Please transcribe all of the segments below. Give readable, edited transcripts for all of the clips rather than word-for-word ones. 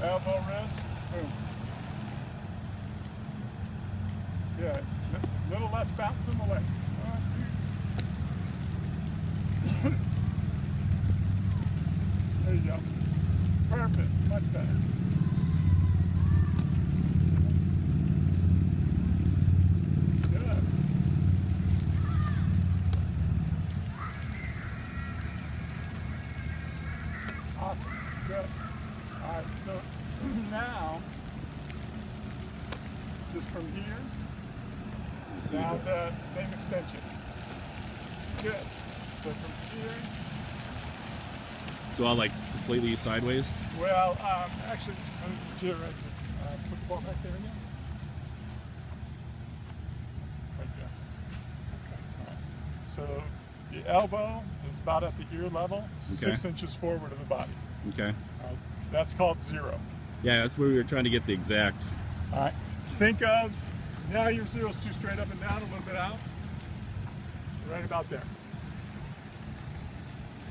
elbow, wrist, boom. Good. Little less bounce in the leg. 1, 2. There you go. Perfect. Much better. Good. Awesome. Good. All right. So now, just from here, down the same extension. Good. So from here. So I'll like completely sideways? Well, actually, I'm right there. Put the ball back there again. Right there. Okay. All right. So the elbow is about at the ear level, 6 inches forward of the body. Okay. All right. That's called 0. Yeah, that's where we were trying to get the exact. All right. Think of, now your 0 is too straight up and down, a little bit out. Right about there.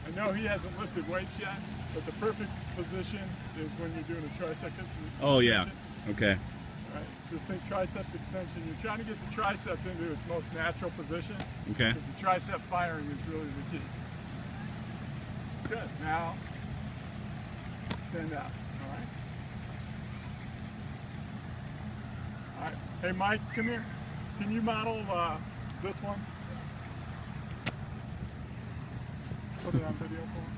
I know he hasn't lifted weights yet, but the perfect position is when you're doing a tricep extension. Oh yeah, okay. All right, just think tricep extension. You're trying to get the tricep into its most natural position. Okay. Because the tricep firing is really the key. Good, now extend out, all right? All right, hey Mike, come here. Can you model this one? Put it on video for him.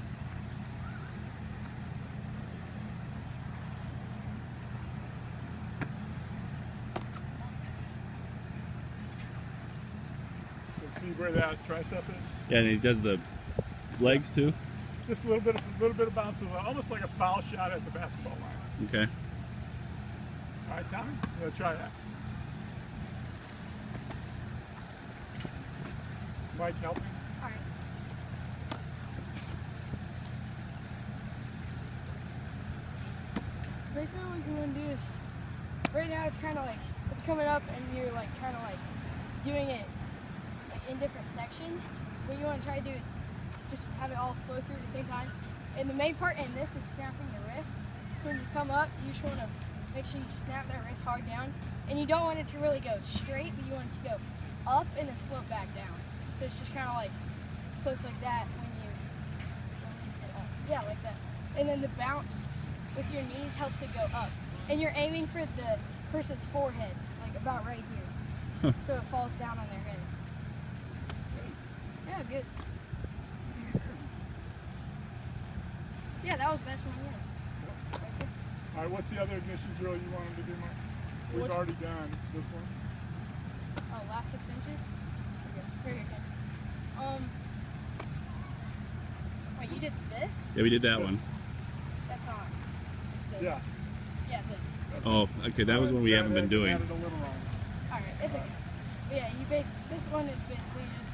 So see where that tricep is? Yeah, and he does the legs too? Just a little bit of bounce with almost like a foul shot at the basketball line. Okay. All right, Tommy, let's try that. Mike, help me. All right. Basically what you want to do is, right now it's kind of like, it's coming up and you're like kind of like doing it like in different sections. What you want to try to do is just have it all flow through at the same time. And the main part in this is snapping the wrist. So when you come up, you just want to make sure you snap that wrist hard down. And you don't want it to really go straight, but you want it to go up and then float back down. So it's just kind of like floats like that when you release it up. Yeah, like that. And then the bounce with your knees helps it go up. And you're aiming for the person's forehead, like about right here. So it falls down on their head. Yeah, good. Yeah, that was the best one yet. Right there. All right, what's the other ignition drill you want him to do, Mike? We've already done this one. Oh, last 6 inches? Okay. Here you go. Wait, you did this? Yeah, we did that one. That's not. It's this. Yeah. Yeah, this. Oh, okay, that was one we haven't been doing. Added a little wrong. Alright, it's okay. But yeah, this one is basically just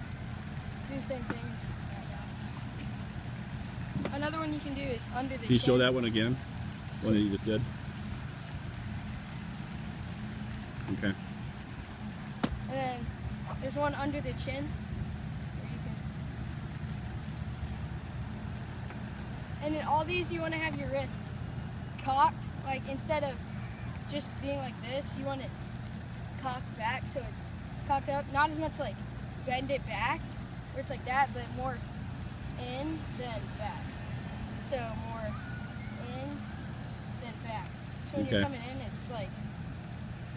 do the same thing and just snap out. Another one you can do is under the Can you chin. show that one again? One that you just did? Okay. And then there's one under the chin. Where you can... And in all these, you want to have your wrist cocked. Like instead of just being like this, you want it cocked back so it's cocked up. Not as much like bend it back, where it's like that, but more in than back. So more in than back. So when you're coming in, it's like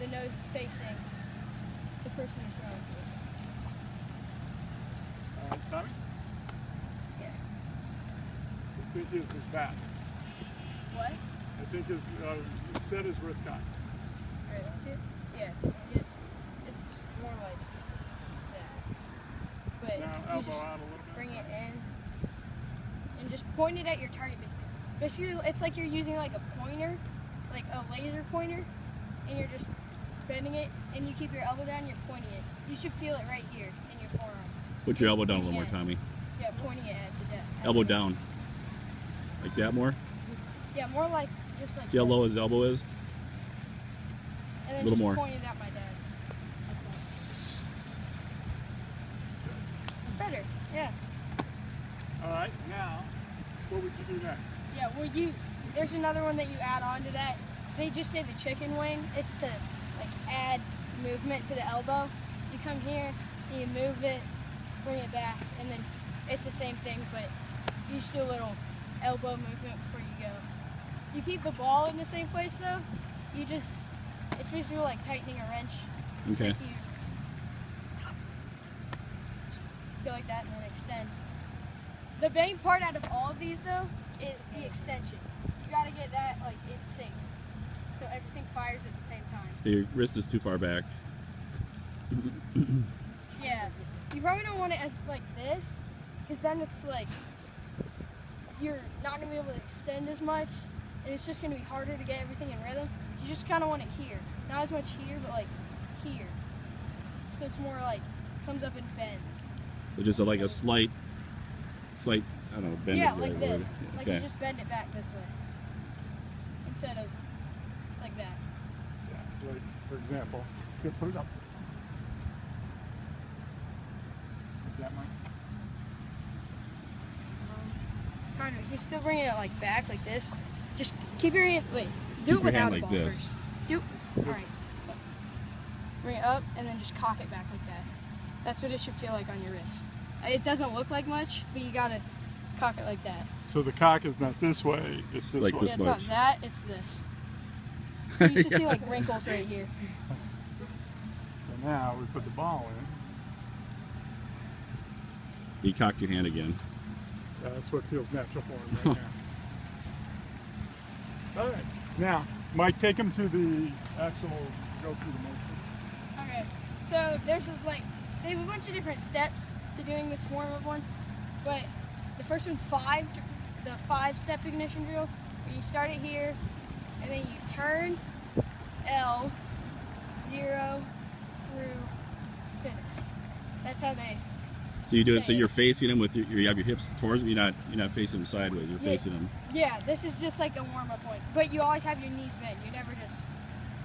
the nose is facing the person you're throwing to. All right, Tommy? Yeah. I think his is back. What? I think his, set his wrist cocked. Alright, that's it? Yeah. It's more like that. But Now you elbow just out a little bit. bring it in and just point it at your target basically. Basically, it's like you're using like a pointer, like a laser pointer, and you're just bending it, and you keep your elbow down, you're pointing it. You should feel it right here in your forearm. Put your elbow down a Pointing little more, at it. Tommy. Yeah, pointing it at the depth. Elbow down. Like that more? Yeah, more like just like See how that. low his elbow is? And then little just more. point it at my dad. Better, yeah. All right, now, what would you do next? Yeah, well there's another one that you add on to that. They just say the chicken wing. It's to like add movement to the elbow. You come here, and you move it, bring it back, and then it's the same thing, but you just do a little elbow movement before you go. You keep the ball in the same place though. You just, it's basically like tightening a wrench. It's Okay. like you just go like that and then extend. The main part out of all of these though is the extension. You gotta get that like in sync, so everything fires at the same time. Your wrist is too far back. Yeah, you probably don't want it as like this, because then it's like you're not gonna be able to extend as much, and it's just gonna be harder to get everything in rhythm. So you just kind of want it here, not as much here, but like here. So it's more like comes up and bends. So just like a slight, I don't know, bend Yeah, is the like right word. this. Like Okay. you just bend it back this way instead of it's like that. Yeah, like, for example, you put it up. Like that, Mike? Kind of. He's still bringing it like back like this. Just keep your hand. Wait. Do Keep it your hand without a like ball this. first. Do. All right. Bring it up and then just cock it back like that. That's what it should feel like on your wrist. It doesn't look like much, but you gotta cock it like that. So the cock is not this way, it's this Like way. this Yeah, it's much. not that. It's this. So you should see like wrinkles right here. So now we put the ball in. You cock your hand again. That's what feels natural for him right now. All right. Now, Mike, take him to the actual go through the motion. Okay. So there's like they have a bunch of different steps to doing this warm-up one, but the first one's the 5-step ignition drill, where you start it here, and then you turn L 0 through finish. That's how they. So you do it. So Say it. you're facing them with you have your hips towards them. You're not facing them sideways. You're Yeah. facing them. Yeah, this is just like a warm-up one, but you always have your knees bent. You never just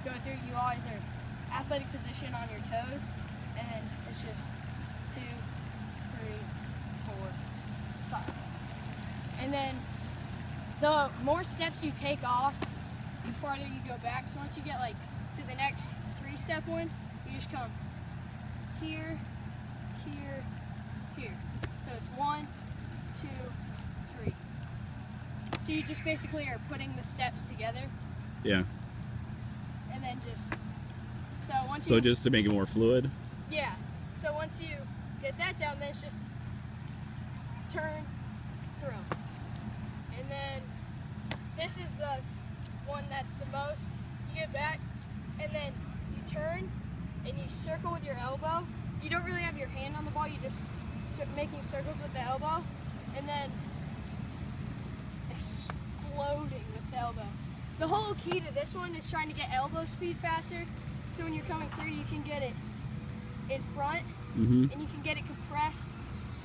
go through. You always are athletic position on your toes, and then it's just 2, 3, 4, 5. And then the more steps you take off, the farther you go back. So once you get like to the next 3-step one, you just come here, here, here. So it's 1, 2, 3. So you just basically are putting the steps together, Yeah. and then just so once So you just to make it more fluid. yeah. So once you get that down, then it's just turn, throw. And then this is the one that's the most. You get back, and then you turn, and you circle with your elbow. You don't really have your hand on the ball, you just making circles with the elbow, and then exploding with the elbow. The whole key to this one is trying to get elbow speed faster, so when you're coming through, you can get it in front, Mm-hmm. and you can get it compressed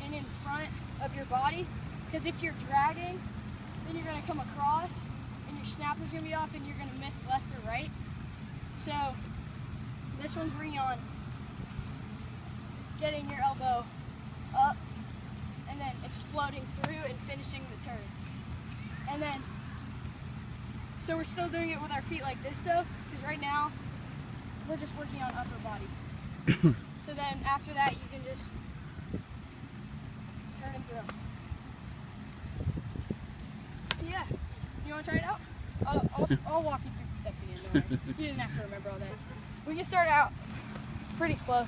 and in front of your body, because if you're dragging, then you're going to come across and your snap is going to be off and you're going to miss left or right. So this one's bringing on getting your elbow up and then exploding through and finishing the turn. And then so we're still doing it with our feet like this though, because right now we're just working on upper body. So then after that, you can just turn and throw. So yeah, you want to try it out? I'll walk you through the steps again, don't worry. You didn't have to remember all that. We can start out pretty close,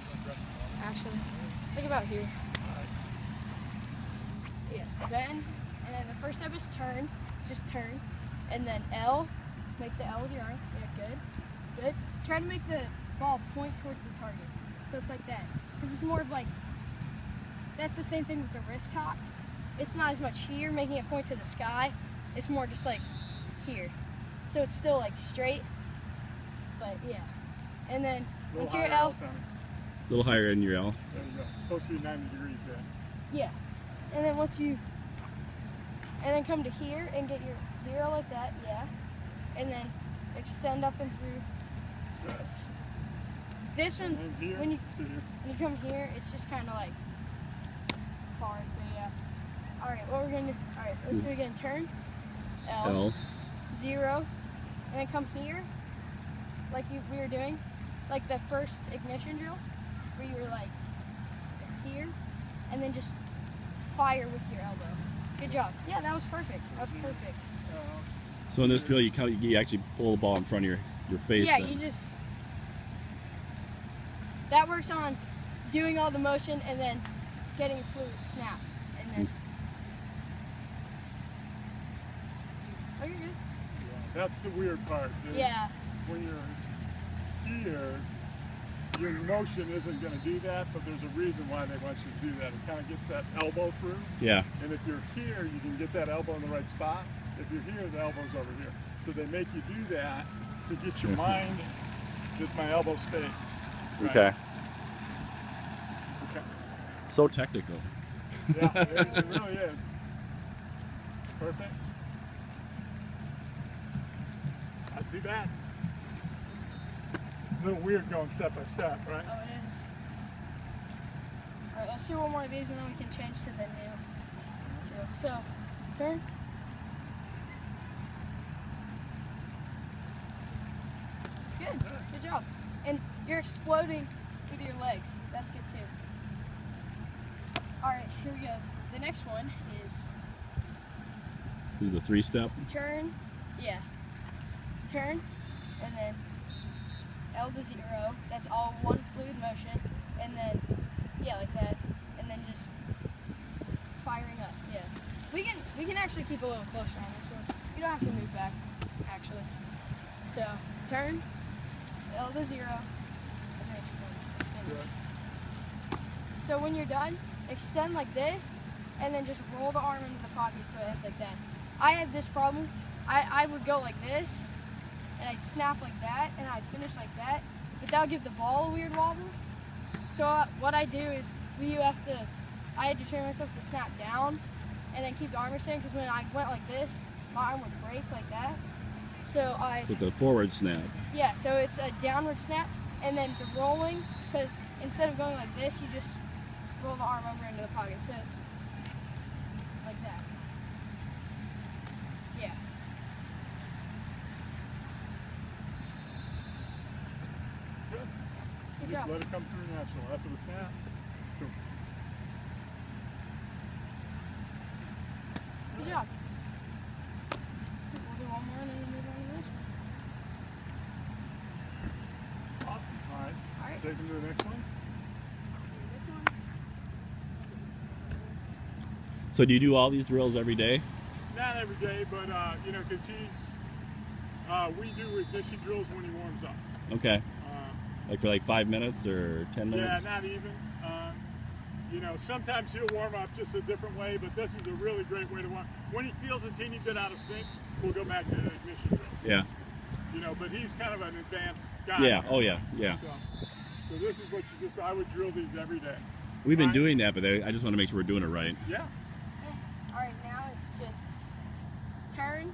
actually. Think about here. Yeah, bend, and then the first step is turn, just turn, and then L, make the L with your arm. Yeah, good, good. Try to make the ball point towards the target. So it's like that. Because it's more of like, that's the same thing with the wrist cock. It's not as much here, making it point to the sky. It's more just like here. So it's still like straight, but yeah. And then once you're L, Tommy. A little higher in your L. There you go. It's supposed to be 90 degrees there. yeah. And then once you, and then come to here and get your 0 like that, yeah. And then extend up and through. Good. This one, And here when you to here. when you come here, it's just kind of like hard, but yeah. All right, what we're gonna do? All right, let's do it again. Turn, L, L. 0, and then come here, like we were doing, like the first ignition drill, where you were like here, and then just fire with your elbow. Good job. Yeah, that was perfect. That was perfect. So in this drill, you actually pull the ball in front of your face. Yeah, then. you just, that works on doing all the motion and then getting a fluid snap. And then, oh, you're good. That's the weird part. Is Yeah. When you're here, your motion isn't going to do that, but there's a reason why they want you to do that. It kind of gets that elbow through. Yeah. And if you're here, you can get that elbow in the right spot. If you're here, the elbow's over here. So they make you do that to get your mind that my elbow stays. Right? Okay. Okay. So technical. Yeah, it really is. Perfect. Not too bad. A little weird going step by step, right? Oh, it is. All right, let's do one more of these and then we can change to the new drill. So, turn. Good, good job. And you're exploding with your legs. That's good too. All right, here we go. The next one is This is the 3-step. turn, yeah. Turn, and then L to 0. That's all one fluid motion. And then, yeah, like that. And then just firing up, yeah. We can actually keep a little closer on this one. You don't have to move back, actually. So, turn, L to 0, and then extend. Good. So when you're done, extend like this, and then just roll the arm into the pocket so it ends like that. I had this problem. I would go like this, and I'd snap like that, and I'd finish like that, but that would give the ball a weird wobble. So what I do is, I had to train myself to snap down, and then keep the arm extended, because when I went like this, my arm would break like that. So So it's a forward snap. yeah, so it's a downward snap, and then the rolling, because instead of going like this, you just roll the arm over into the pocket, so it's like that. Yeah. Good. Good Just job. let it come through natural after the snap. Boom. Good job. We'll do one more and then we'll move on to the next one. Awesome. All right. All right. Take them to the next one. This one. So do you do all these drills every day? Not every day, but you know, because we do ignition drills when he warms up. Okay. Uh, Like for like 5 minutes or 10 yeah, minutes? not even. You know, sometimes he'll warm up just a different way, but this is a really great way to warm. When he feels a teeny bit out of sync, we'll go back to the ignition drills. Yeah. You know, but he's kind of an advanced guy. Yeah. Oh yeah. Yeah. So this is what I would drill these every day. We've been Right. doing that, but I just want to make sure we're doing it right. Yeah. All right, now it's just turn,